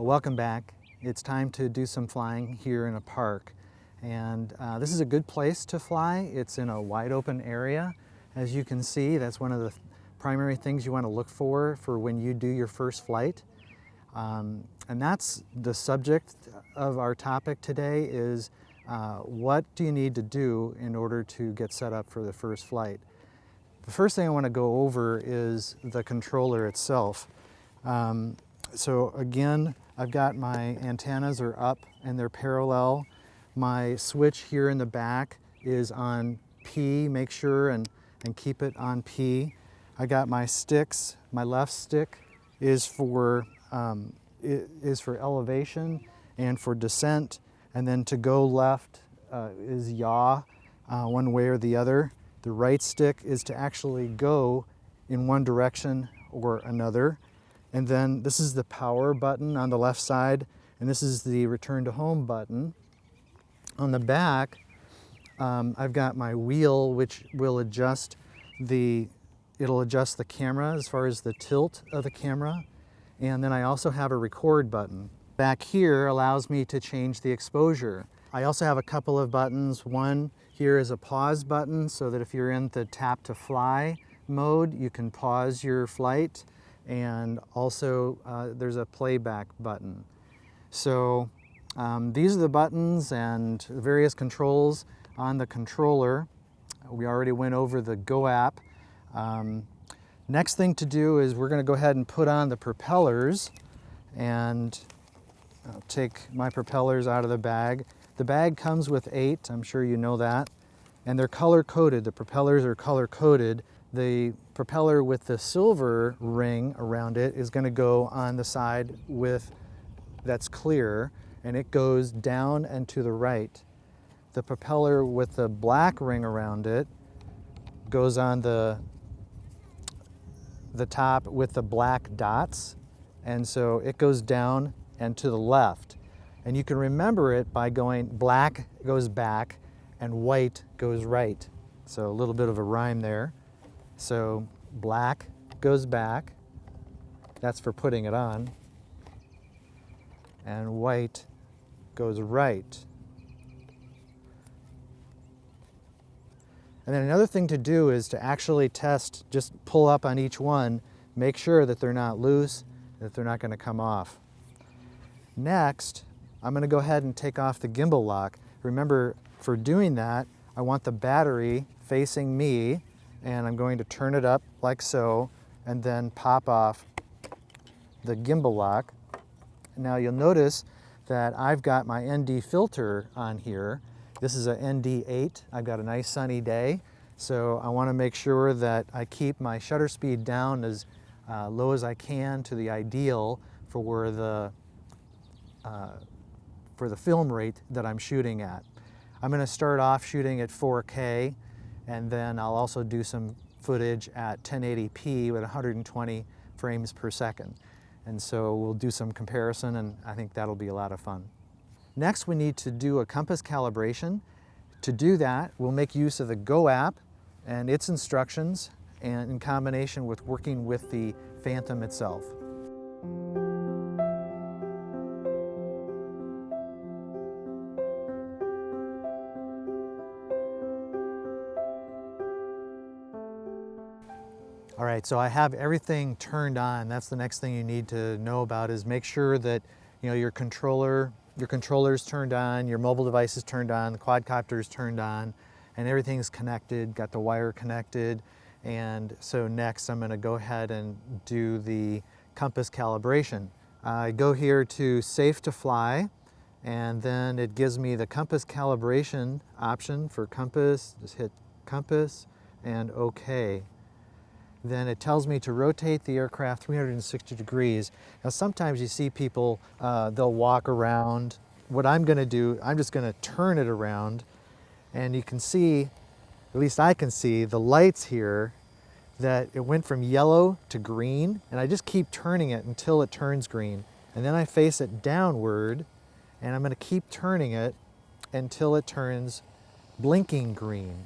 Welcome back. It's time to do some flying here in a park. And this is a good place to fly. It's in a wide open area. As you can see, that's one of the primary things you want to look for when you do your first flight. And that's the subject of our topic today is what do you need to do in order to get set up for the first flight? The first thing I want to go over is the controller itself. So again, I've got my antennas are up and they're parallel. My switch here in the back is on P, make sure and keep it on P. I got my sticks. My left stick is for elevation and for descent, and then to go left is yaw, one way or the other. The right stick is to actually go in one direction or another. And then this is the power button on the left side, and this is the return to home button. On the back, I've got my wheel, which will adjust it'll adjust the camera as far as the tilt of the camera. And then I also have a record button. Back here allows me to change the exposure. I also have a couple of buttons. One here is a pause button, so that if you're in the tap to fly mode, you can pause your flight. And also there's a playback button. So these are the buttons and various controls on the controller. We already went over the Go app. Next thing to do is we're going to go ahead and put on the propellers, and I'll take my propellers out of the bag. The bag comes with 8, I'm sure you know that, and they're color coded. The propellers are color coded. The propeller with the silver ring around it is going to go on the side that's clear, and it goes down and to the right. The propeller with the black ring around it goes on the top with the black dots, and so it goes down and to the left. And you can remember it by going black goes back and white goes right. So a little bit of a rhyme there. So black goes back, that's for putting it on, and white goes right. And then another thing to do is to actually test, just pull up on each one, make sure that they're not loose, that they're not going to come off. Next, I'm going to go ahead and take off the gimbal lock. Remember, for doing that, I want the battery facing me, and I'm going to turn it up like so, and then pop off the gimbal lock. Now you'll notice that I've got my ND filter on here. This is a ND8. I've got a nice sunny day, so I want to make sure that I keep my shutter speed down as low as I can to the ideal for the film rate that I'm shooting at. I'm going to start off shooting at 4K, and then I'll also do some footage at 1080p with 120 frames per second. And so we'll do some comparison, and I think that'll be a lot of fun. Next, we need to do a compass calibration. To do that, we'll make use of the Go app and its instructions, and in combination with working with the Phantom itself. All right, so I have everything turned on. That's the next thing you need to know about, is make sure that your controller's turned on, your mobile device is turned on, the quadcopter is turned on, and everything's connected, got the wire connected. And so next I'm going to go ahead and do the compass calibration. I go here to Safe to Fly, and then it gives me the compass calibration option for compass. Just hit compass and OK. Then it tells me to rotate the aircraft 360 degrees. Now sometimes you see people, they'll walk around. What I'm going to do, I'm just going to turn it around, and you can see, at least I can see, the lights here, that it went from yellow to green, and I just keep turning it until it turns green. And then I face it downward, and I'm going to keep turning it until it turns blinking green.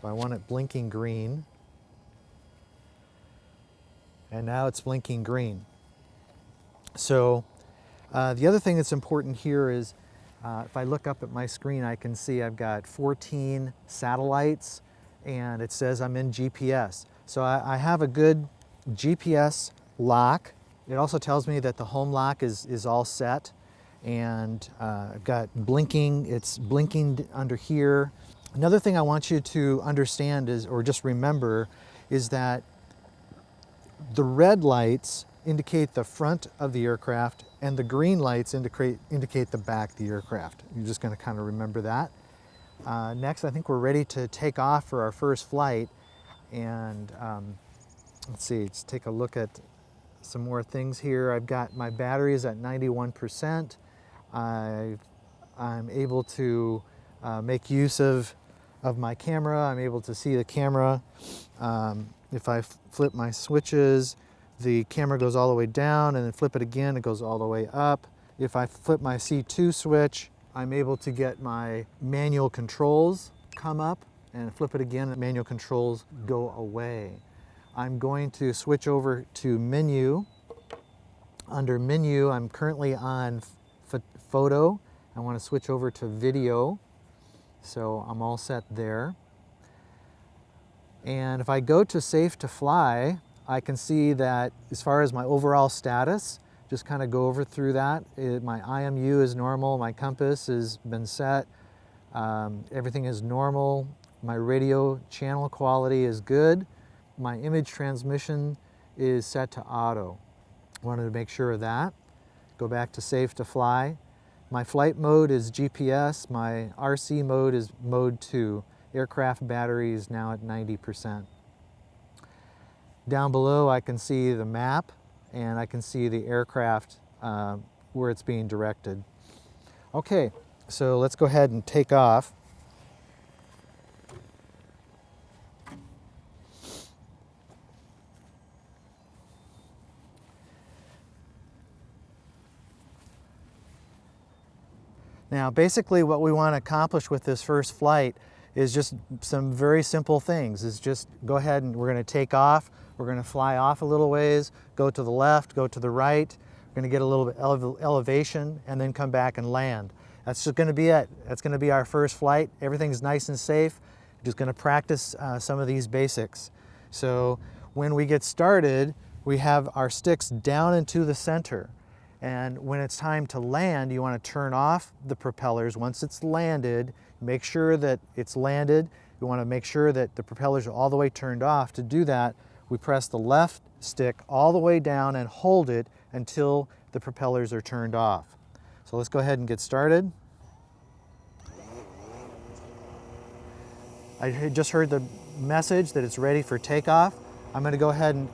So I want it blinking green. And now it's blinking green. So The other thing that's important here is if I look up at my screen, I can see I've got 14 satellites and it says I'm in GPS. So I have a good GPS lock. It also tells me that the home lock is all set, and I've got blinking, it's blinking under here. Another thing I want you to understand is, or just remember, is that the red lights indicate the front of the aircraft and the green lights indicate the back of the aircraft. You're just going to kind of remember that. Next, I think we're ready to take off for our first flight, and let's take a look at some more things here. I've got my batteries at 91%. I'm able to make use of my camera. I'm able to see the camera. If I flip my switches, the camera goes all the way down, and then flip it again, it goes all the way up. If I flip my C2 switch, I'm able to get my manual controls come up, and flip it again, the manual controls go away. I'm going to switch over to menu. Under menu, I'm currently on photo. I want to switch over to video, so I'm all set there. And if I go to safe to fly, I can see that as far as my overall status, just kind of go over through that. My IMU is normal, my compass has been set, everything is normal, my radio channel quality is good, my image transmission is set to auto. Wanted to make sure of that. Go back to safe to fly. My flight mode is GPS, my RC mode is mode 2. Aircraft battery is now at 90%. Down below I can see the map and I can see the aircraft where it's being directed. Okay, so let's go ahead and take off. Now basically what we want to accomplish with this first flight is just some very simple things. Is just go ahead and we're going to take off. We're going to fly off a little ways, go to the left, go to the right. We're going to get a little bit elevation and then come back and land. That's just going to be it. That's going to be our first flight. Everything's nice and safe. We're just going to practice some of these basics. So when we get started, we have our sticks down into the center. And when it's time to land, you want to turn off the propellers. Once it's landed, make sure that it's landed. You want to make sure that the propellers are all the way turned off. To do that, we press the left stick all the way down and hold it until the propellers are turned off. So let's go ahead and get started. I just heard the message that it's ready for takeoff. I'm going to go ahead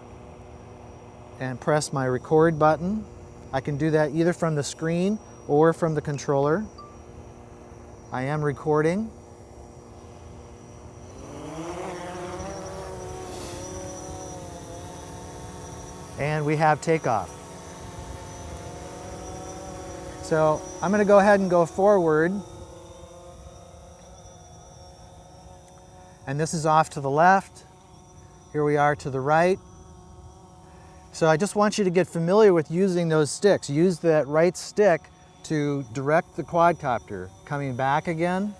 and press my record button. I can do that either from the screen or from the controller. I am recording. And we have takeoff. So I'm going to go ahead and go forward. And this is off to the left. Here we are to the right. So I just want you to get familiar with using those sticks. Use that right stick to direct the quadcopter. Coming back again,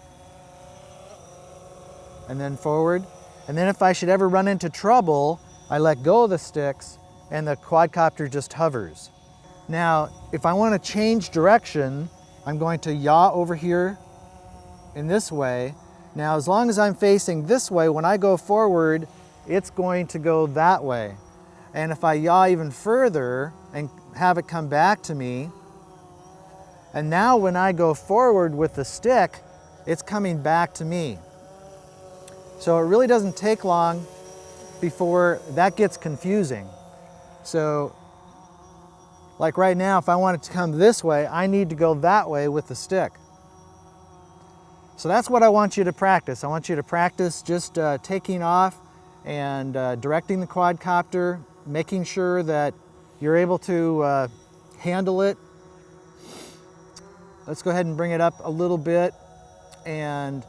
and then forward. And then if I should ever run into trouble, I let go of the sticks and the quadcopter just hovers. Now, if I want to change direction, I'm going to yaw over here in this way. Now, as long as I'm facing this way, when I go forward, it's going to go that way. And if I yaw even further and have it come back to me, and now when I go forward with the stick, it's coming back to me. So it really doesn't take long before that gets confusing. So, like right now, if I want it to come this way, I need to go that way with the stick. So that's what I want you to practice. I want you to practice just taking off and directing the quadcopter, making sure that you're able to handle it. Let's go ahead and bring it up a little bit. And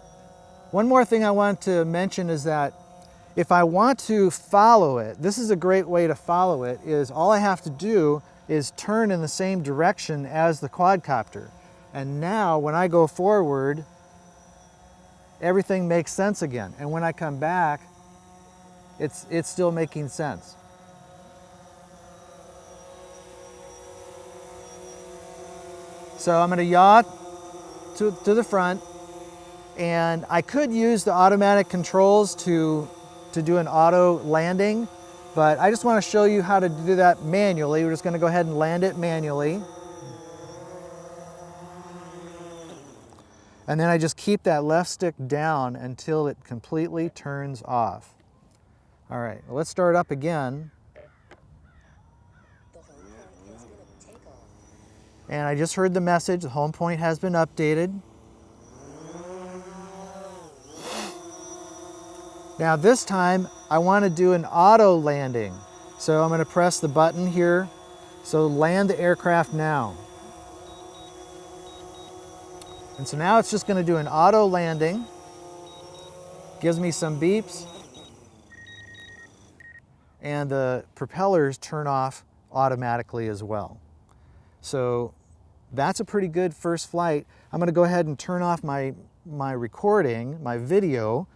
one more thing I want to mention is that if I want to follow it, this is a great way to follow it, is all I have to do is turn in the same direction as the quadcopter. And now when I go forward, everything makes sense again. And when I come back, it's still making sense. So I'm going to yaw to the front, and I could use the automatic controls to do an auto landing, but I just want to show you how to do that manually. We're just going to go ahead and land it manually. And then I just keep that left stick down until it completely turns off. All right, well, let's start up again. And I just heard the message, the home point has been updated. Now this time, I want to do an auto landing. So I'm going to press the button here. So land the aircraft now. And so now it's just going to do an auto landing. Gives me some beeps. And the propellers turn off automatically as well. So that's a pretty good first flight. I'm going to go ahead and turn off my recording, my video.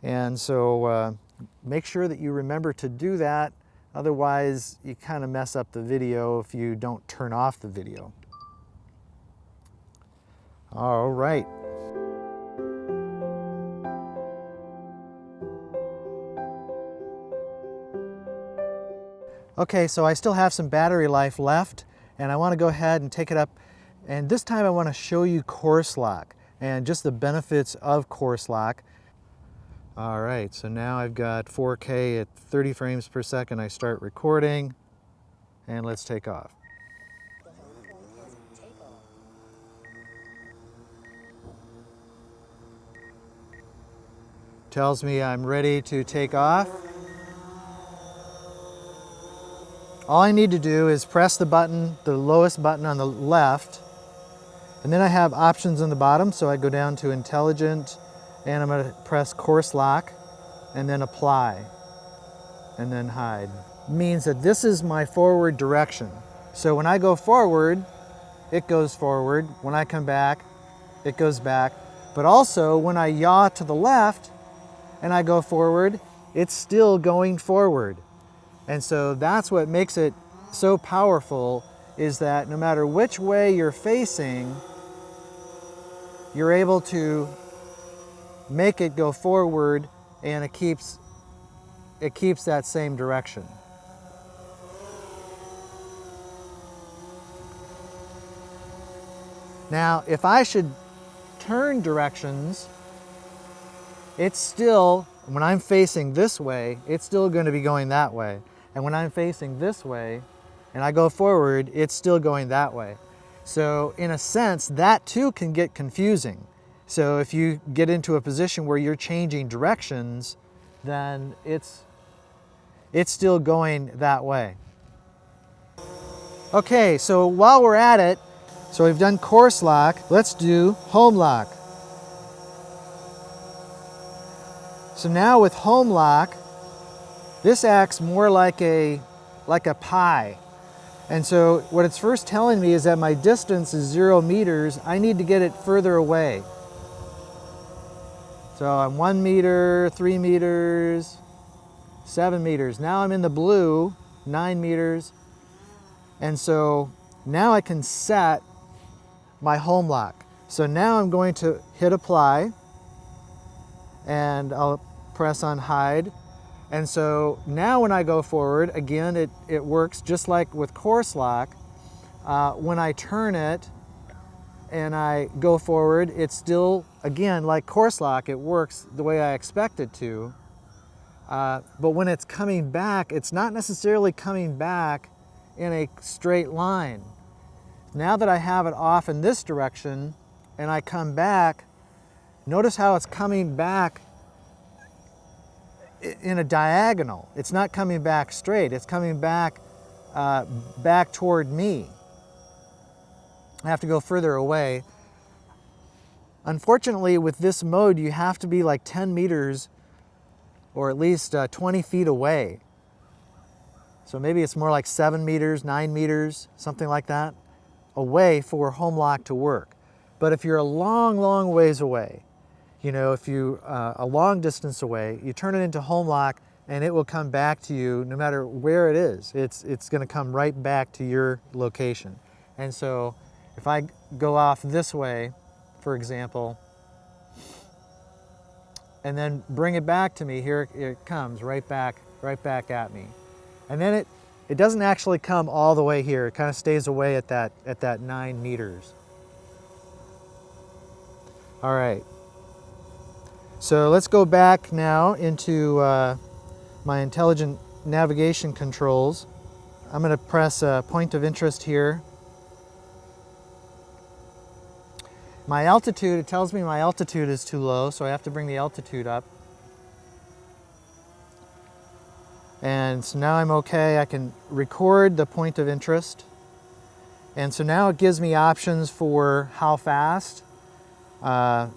And so make sure that you remember to do that. Otherwise, you kind of mess up the video if you don't turn off the video. All right. Okay, so I still have some battery life left, and I want to go ahead and take it up. And this time I want to show you course lock and just the benefits of course lock. All right, so now I've got 4K at 30 frames per second. I start recording, and let's take off. Tells me I'm ready to take off. All I need to do is press the button, the lowest button on the left, and then I have options on the bottom, so I go down to Intelligent, and I'm going to press Course Lock, and then Apply, and then Hide. Means that this is my forward direction. So when I go forward, it goes forward. When I come back, it goes back. But also, when I yaw to the left, and I go forward, it's still going forward. And so that's what makes it so powerful, is that no matter which way you're facing, you're able to make it go forward, and it keeps that same direction. Now, if I should turn directions, it's still, when I'm facing this way, it's still going to be going that way. And when I'm facing this way and I go forward, it's still going that way. So in a sense, that too can get confusing. So if you get into a position where you're changing directions, then it's still going that way. Okay, so while we're at it, so we've done course lock, let's do home lock. So now with home lock, this acts more like a pie. And so what it's first telling me is that my distance is 0 meters. I need to get it further away. So I'm 1 meter, 3 meters, 7 meters. Now I'm in the blue, 9 meters. And so now I can set my home lock. So now I'm going to hit apply, and I'll press on hide. And so now when I go forward, again, it works just like with course lock. When I turn it and I go forward, it's still, again, like course lock, it works the way I expect it to. But when it's coming back, it's not necessarily coming back in a straight line. Now that I have it off in this direction and I come back, notice how it's coming back in a diagonal. It's not coming back straight, it's coming back back toward me. I have to go further away. Unfortunately, with this mode, you have to be like 10 meters or at least 20 feet away. So maybe it's more like 7 meters, 9 meters, something like that, away for home lock to work. But if you're a long, long ways away, you know, if you a long distance away, you turn it into home lock and it will come back to you no matter where it is. It's going to come right back to your location. And so if I go off this way, for example, and then bring it back to me, here it comes right back at me. And then it doesn't actually come all the way here. It kind of stays away at that 9 meters. All right. So let's go back now into my intelligent navigation controls. I'm going to press point of interest here. My altitude, it tells me my altitude is too low, so I have to bring the altitude up. And so now I'm okay. I can record the point of interest. And so now it gives me options for how fast, and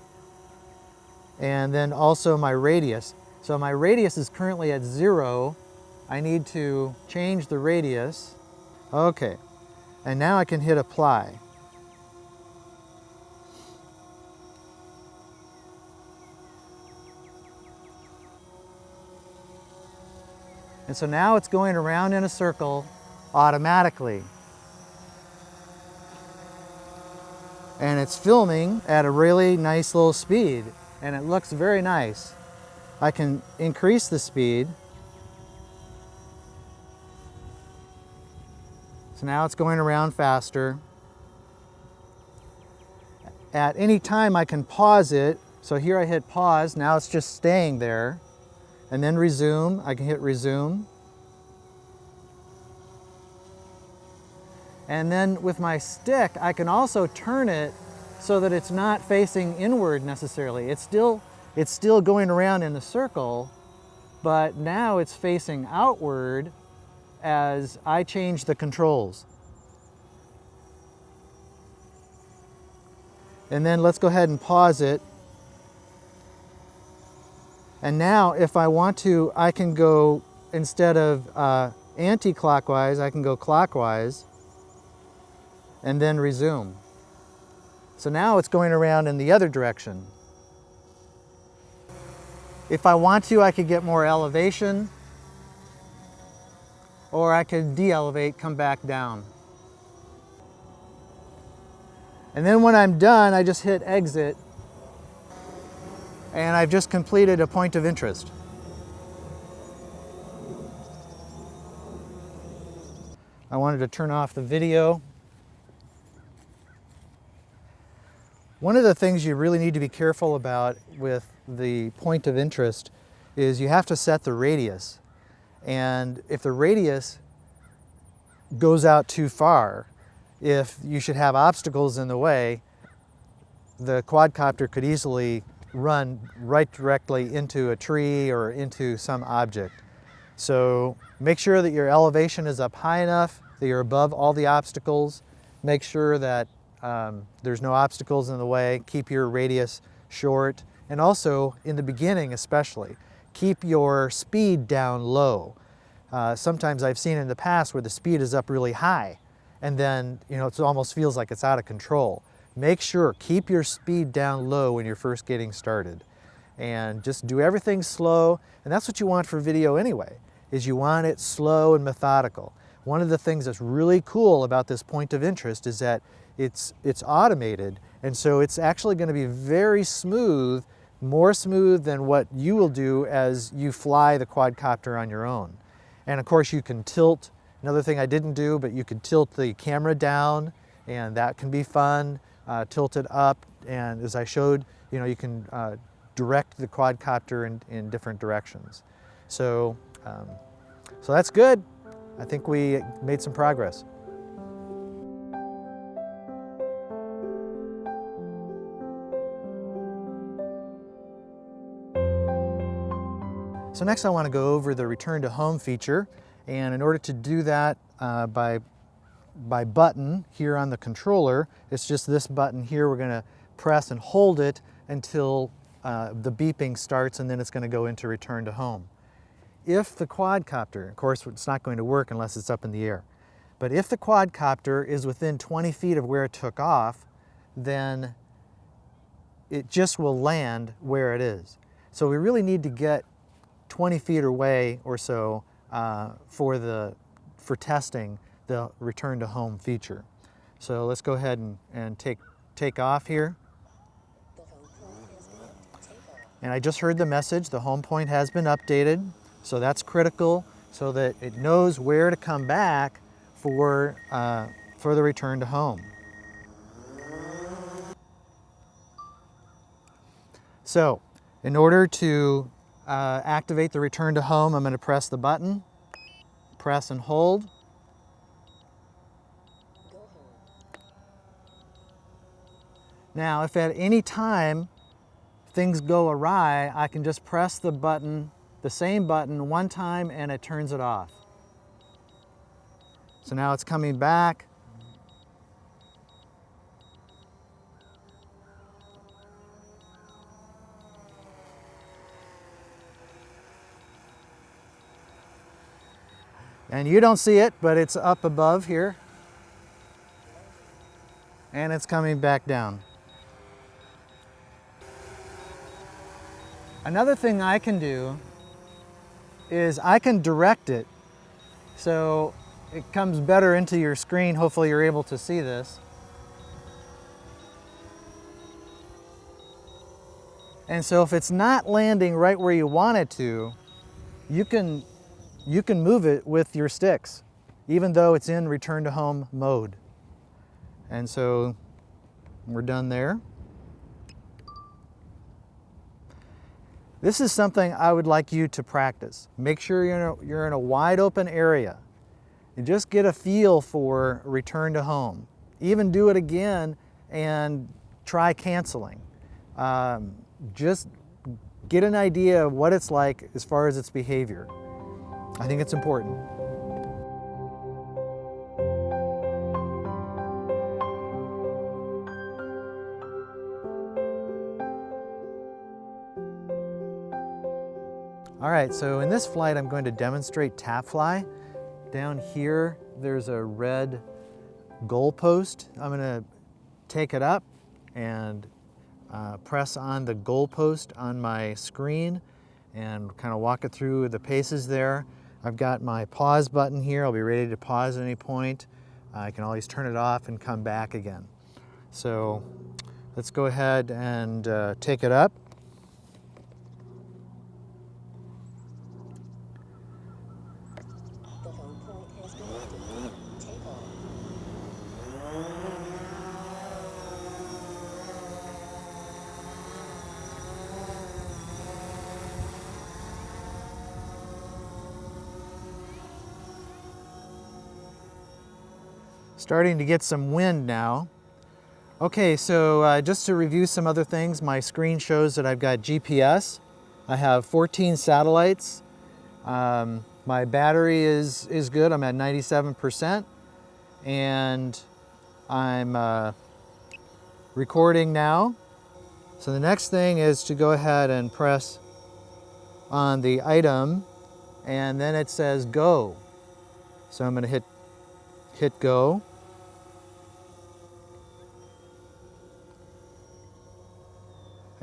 then also my radius. So my radius is currently at 0. I need to change the radius. Okay, and now I can hit apply. And so now it's going around in a circle automatically. And it's filming at a really nice little speed, and it looks very nice. I can increase the speed. So now it's going around faster. At any time I can pause it. So here I hit pause, now it's just staying there. And then resume, I can hit resume. And then with my stick, I can also turn it so that it's not facing inward necessarily. It's still going around in the circle, but now it's facing outward as I change the controls. And then let's go ahead and pause it. And now if I want to, I can go, instead of anti-clockwise, I can go clockwise and then resume. So now it's going around in the other direction. If I want to, I could get more elevation, or I could de-elevate, come back down. And then when I'm done, I just hit exit, and I've just completed a point of interest. I wanted to turn off the video. One of the things you really need to be careful about with the point of interest is you have to set the radius. And if the radius goes out too far, if you should have obstacles in the way, the quadcopter could easily run right directly into a tree or into some object. So make sure that your elevation is up high enough, that you're above all the obstacles. Make sure that there's no obstacles in the way. Keep your radius short. And also, in the beginning especially, keep your speed down low. Sometimes I've seen in the past where the speed is up really high, and then it almost feels like it's out of control. Make sure, keep your speed down low when you're first getting started. And just do everything slow, and that's what you want for video anyway, is you want it slow and methodical. One of the things that's really cool about this point of interest is that it's automated, and so it's actually going to be very smooth, more smooth than what you will do as you fly the quadcopter on your own. And of course you can tilt, another thing I didn't do, but you can tilt the camera down, and that can be fun. Tilt it up, and as I showed, you can direct the quadcopter in different directions. So that's good. I think we made some progress. So next I want to go over the return to home feature, and in order to do that by button here on the controller, it's just this button here. We're going to press and hold it until the beeping starts, and then it's going to go into return to home. if the quadcopter, of course it's not going to work unless it's up in the air, but if the quadcopter is within 20 feet of where it took off, then it just will land where it is. So we really need to get 20 feet away or so for testing the return to home feature. So let's go ahead and take off here. And I just heard the message, the home point has been updated. So that's critical so that it knows where to come back for the return to home. So in order to activate the return to home, I'm going to press the button, press and hold. Now, if at any time things go awry, I can just press the button, the same button one time, and it turns it off. So now it's coming back. And you don't see it, but it's up above here. And it's coming back down. Another thing I can do is I can direct it so it comes better into your screen. Hopefully you're able to see this. And so if it's not landing right where you want it to, you can move it with your sticks, even though it's in return to home mode. And so we're done there. This is something I would like you to practice. Make sure you're in a wide open area and just get a feel for return to home. Even do it again and try canceling. Just get an idea of what it's like as far as its behavior. I think it's important. All right, so in this flight, I'm going to demonstrate TapFly. Down here, there's a red goalpost. I'm going to take it up and press on the goalpost on my screen and kind of walk it through the paces there. I've got my pause button here. I'll be ready to pause at any point. I can always turn it off and come back again. So let's go ahead and take it up. Starting to get some wind now. Okay, so just to review some other things, my screen shows that I've got GPS. I have 14 satellites. My battery is good. I'm at 97%. And I'm recording now. So the next thing is to go ahead and press on the item, and then it says go. So I'm going to hit go.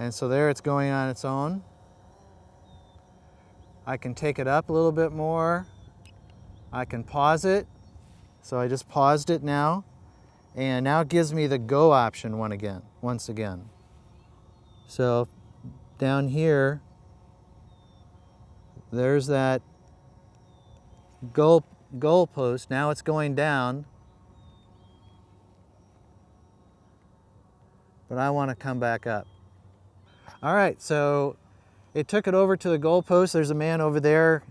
And so there it's going on its own. I can take it up a little bit more. I can pause it. So I just paused it now. And now it gives me the go option once again. So down here, there's that goalpost. Now it's going down. But I want to come back up. All right, so it took it over to the goalpost. There's a man over there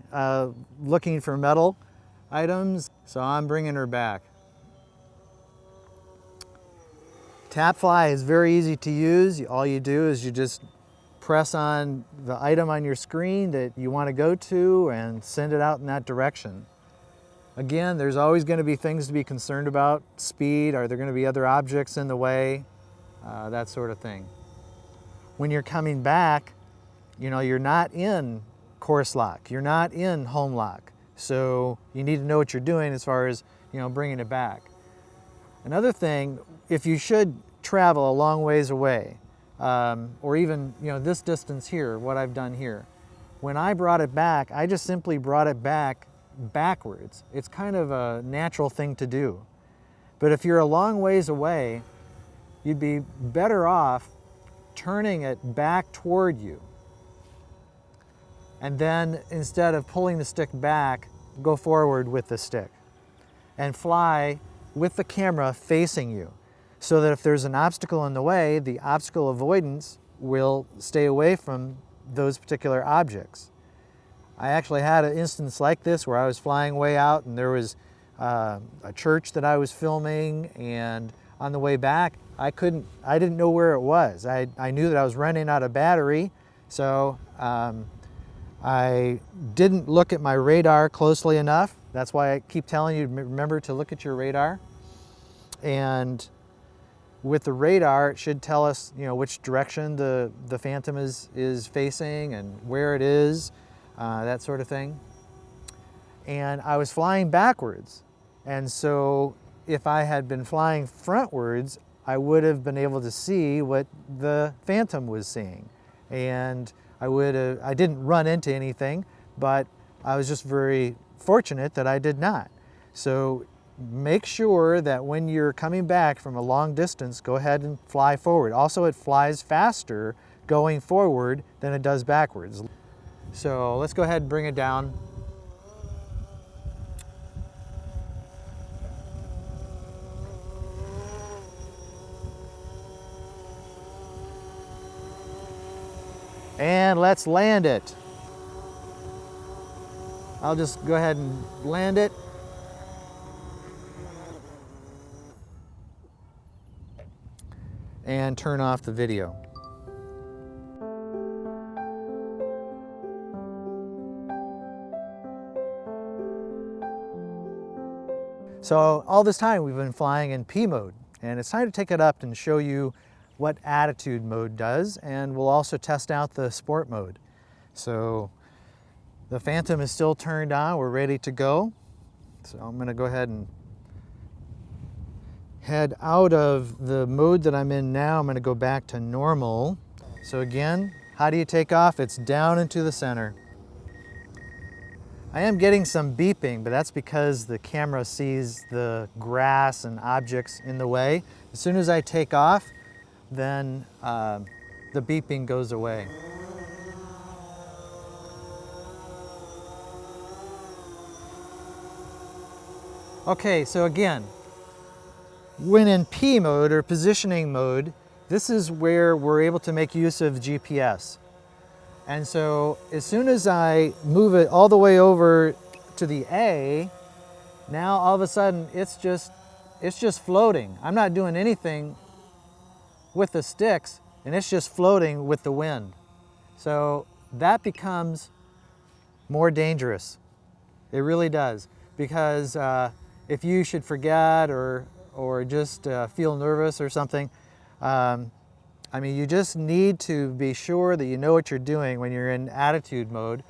looking for metal items, so I'm bringing her back. TapFly is very easy to use. All you do is you just press on the item on your screen that you want to go to and send it out in that direction. Again, there's always going to be things to be concerned about. Speed, are there going to be other objects in the way? That sort of thing. When you're coming back, you're not in course lock. You're not in home lock. So you need to know what you're doing as far as, bringing it back. Another thing, if you should travel a long ways away, or even, this distance here, what I've done here, when I brought it back, I just simply brought it back backwards. It's kind of a natural thing to do. But if you're a long ways away, you'd be better off turning it back toward you. And then instead of pulling the stick back, go forward with the stick and fly with the camera facing you, so that if there's an obstacle in the way, the obstacle avoidance will stay away from those particular objects. I actually had an instance like this where I was flying way out and there was a church that I was filming, and on the way back I didn't know where it was. I knew that I was running out of battery, so I didn't look at my radar closely enough. That's why I keep telling you to remember to look at your radar. And with the radar, it should tell us, which direction the Phantom is facing and where it is, that sort of thing. And I was flying backwards. And so if I had been flying frontwards, I would have been able to see what the Phantom was seeing. And I didn't run into anything, but I was just very fortunate that I did not. So make sure that when you're coming back from a long distance, go ahead and fly forward. Also, it flies faster going forward than it does backwards. So let's go ahead and bring it down. And let's land it. I'll just go ahead and land it. And turn off the video. So all this time we've been flying in P mode, and it's time to take it up and show you what attitude mode does, and we'll also test out the sport mode. So the Phantom is still turned on, we're ready to go. So I'm gonna go ahead and head out of the mode that I'm in now. I'm gonna go back to normal. So again, how do you take off? It's down into the center. I am getting some beeping, but that's because the camera sees the grass and objects in the way. As soon as I take off, then the beeping goes away. Okay, so again, when in P mode or positioning mode, this is where we're able to make use of GPS. And so as soon as I move it all the way over to the A, now all of a sudden it's just floating. I'm not doing anything with the sticks, and it's just floating with the wind. So that becomes more dangerous. It really does, because if you should forget or just feel nervous or something, I mean, you just need to be sure that you know what you're doing when you're in attitude mode,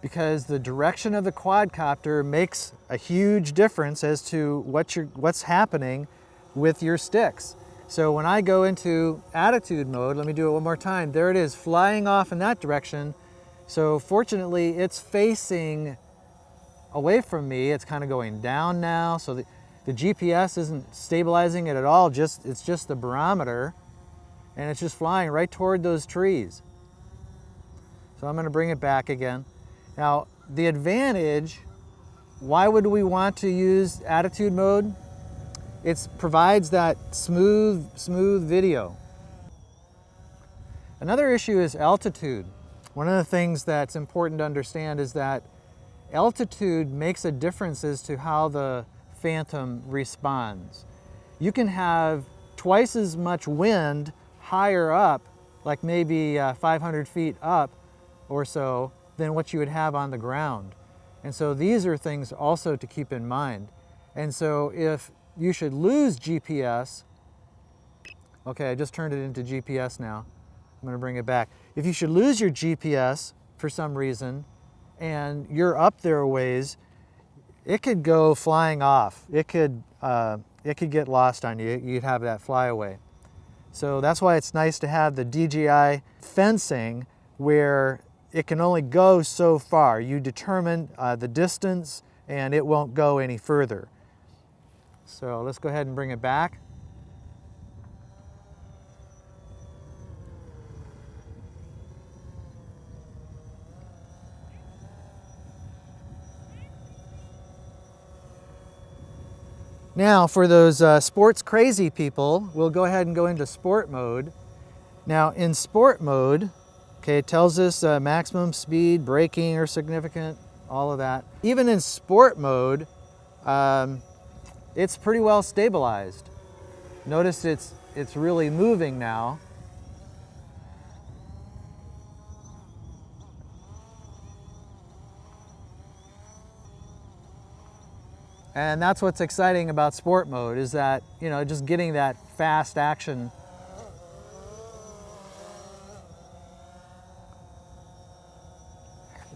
because the direction of the quadcopter makes a huge difference as to what's happening with your sticks. So when I go into attitude mode, let me do it one more time. There it is, flying off in that direction. So fortunately, it's facing away from me. It's kind of going down now. So the GPS isn't stabilizing it at all. It's just the barometer, and it's just flying right toward those trees. So I'm going to bring it back again. Now, the advantage, why would we want to use attitude mode? It provides that smooth video. Another issue is altitude. One of the things that's important to understand is that altitude makes a difference as to how the Phantom responds. You can have twice as much wind higher up, like maybe 500 feet up or so, than what you would have on the ground. And so these are things also to keep in mind. And so if you should lose GPS, okay, I just turned it into GPS now. I'm going to bring it back. If you should lose your GPS for some reason, and you're up there a ways, it could go flying off. It could get lost on you. You'd have that flyaway. So that's why it's nice to have the DJI fencing where it can only go so far. You determine the distance and it won't go any further. So let's go ahead and bring it back. Now for those sports crazy people, we'll go ahead and go into sport mode. Now in sport mode, okay, it tells us maximum speed, braking or significant, all of that. Even in sport mode, it's pretty well stabilized. Notice it's really moving now. And that's what's exciting about sport mode, is that, you know, just getting that fast action.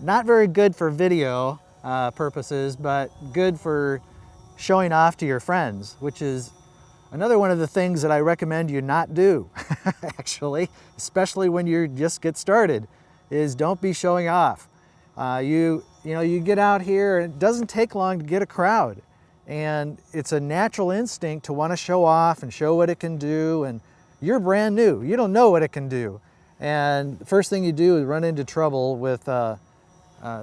Not very good for video purposes, but good for showing off to your friends, which is another one of the things that I recommend you not do, actually, especially when you just get started, is don't be showing off. You get out here and it doesn't take long to get a crowd. And it's a natural instinct to want to show off and show what it can do. And you're brand new. You don't know what it can do. And the first thing you do is run into trouble with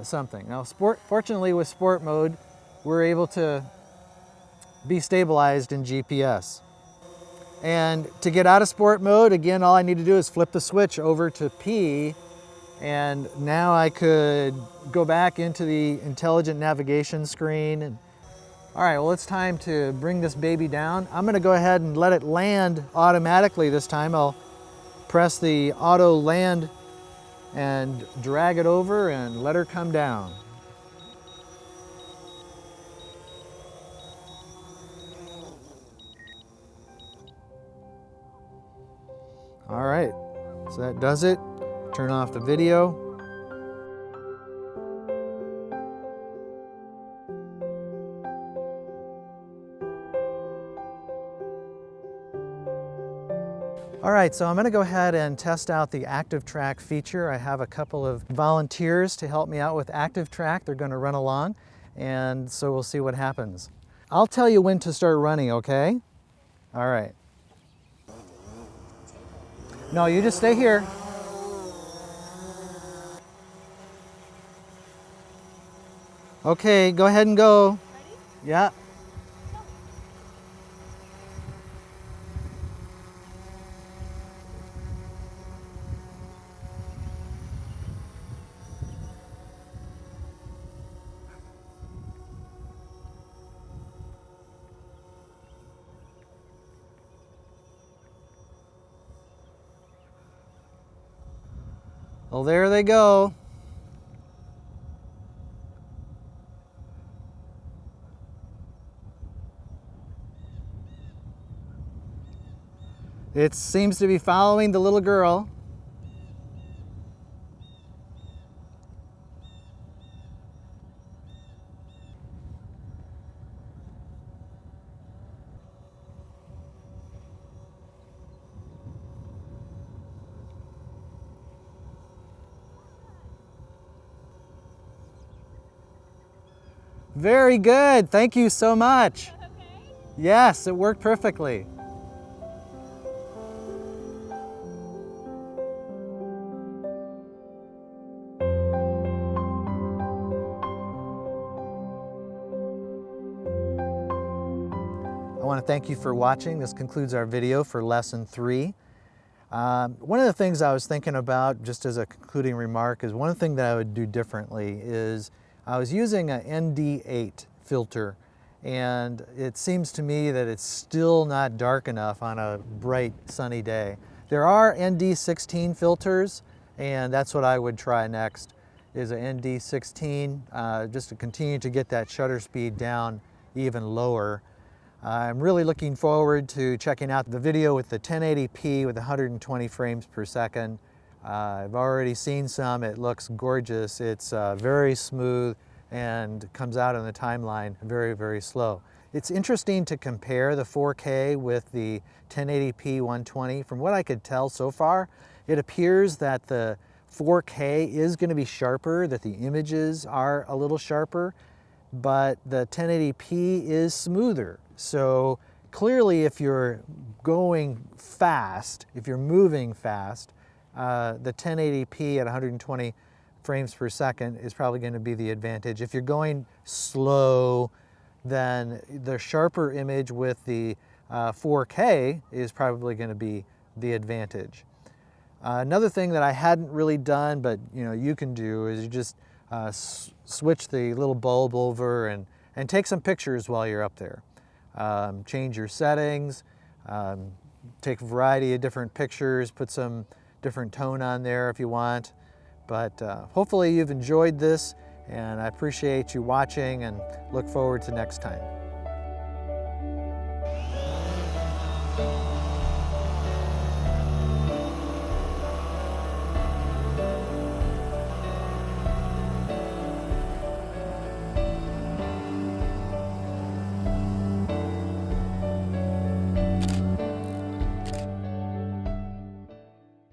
something. Now, fortunately with sport mode, we're able to be stabilized in GPS. And to get out of sport mode, again, all I need to do is flip the switch over to P. And now I could go back into the intelligent navigation screen. And all right, well, it's time to bring this baby down. I'm gonna go ahead and let it land automatically this time. I'll press the auto land and drag it over and let her come down. All right, so that does it. Turn off the video. All right, so I'm going to go ahead and test out the ActiveTrack feature. I have a couple of volunteers to help me out with ActiveTrack. They're going to run along, and so we'll see what happens. I'll tell you when to start running, okay? All right. No, you just stay here. Okay, go ahead and go. Ready? Yeah. Well, there they go. It seems to be following the little girl. Very good. Thank you so much. Okay. Yes, it worked perfectly. I want to thank you for watching. This concludes our video for lesson 3. One of the things I was thinking about, just as a concluding remark, is one thing that I would do differently is I was using an ND8 filter, and it seems to me that it's still not dark enough on a bright sunny day. There are ND16 filters, and that's what I would try next, is an ND16, just to continue to get that shutter speed down even lower. I'm really looking forward to checking out the video with the 1080p with 120 frames per second. I've already seen some. It looks gorgeous. It's very smooth and comes out on the timeline very, very slow. It's interesting to compare the 4K with the 1080p 120. From what I could tell so far, it appears that the 4K is going to be sharper, that the images are a little sharper, but the 1080p is smoother. So clearly, if you're going fast, if you're moving fast, the 1080p at 120 frames per second is probably going to be the advantage. If you're going slow, then the sharper image with the 4K is probably going to be the advantage. Another thing that I hadn't really done, but you can do, is you just switch the little bulb over and take some pictures while you're up there. Change your settings, take a variety of different pictures, put some different tone on there if you want. But hopefully you've enjoyed this, and I appreciate you watching and look forward to next time.